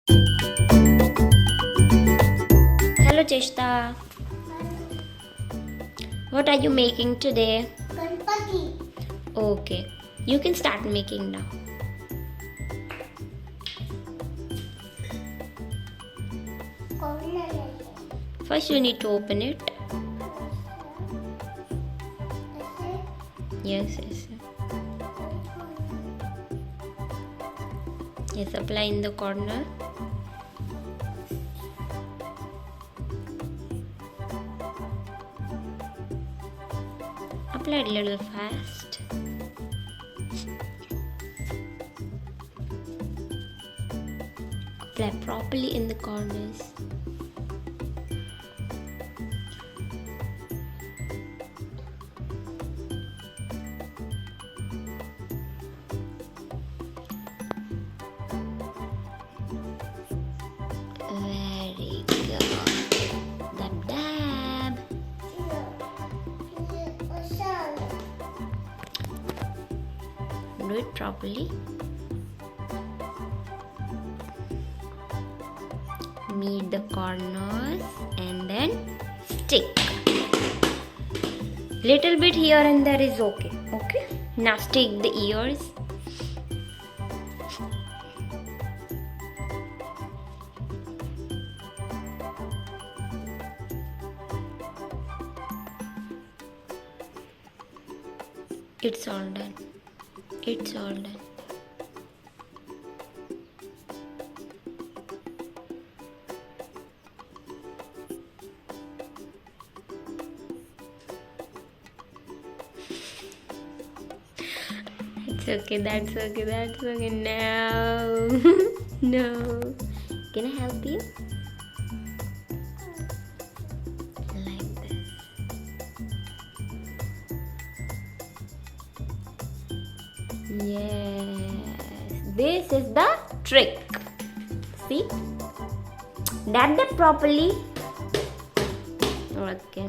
Hello Cheshta. What are you making today? Ganpati. Okay, you can start making now. First you need to open it. Yes. Yes, apply in the corner. Apply it a little fast. Apply properly in the corners. Very good. Dab dab. Do it properly. Meet the corners and then stick. Little bit here and there is okay. Okay. Now stick the ears. It's all done. It's all done. It's okay, that's okay. No. No. Can I help you? Like this. Yes. This is the trick. See? Dab that properly. Okay.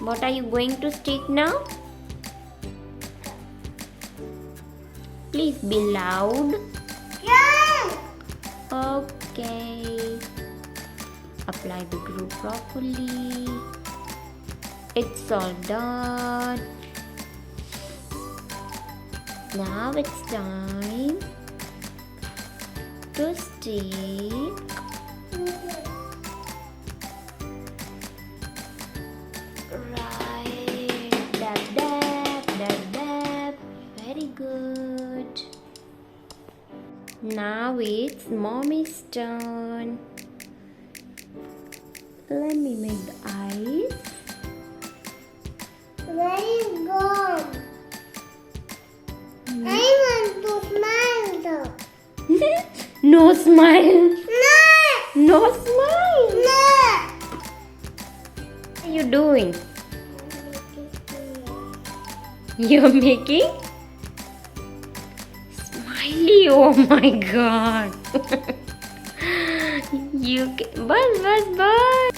What are you going to stick now? Please be loud. Yeah. Okay. Apply the glue properly. It's all done. Now it's time to stick. Right. Dab, dab, dab, dab. Very good. Now it's mommy's turn. Let me make the eyes. Where is gone? I want to smile though. No smile. No. No smile. No. What are you doing? You're making smiley. Oh my god. You can, bus.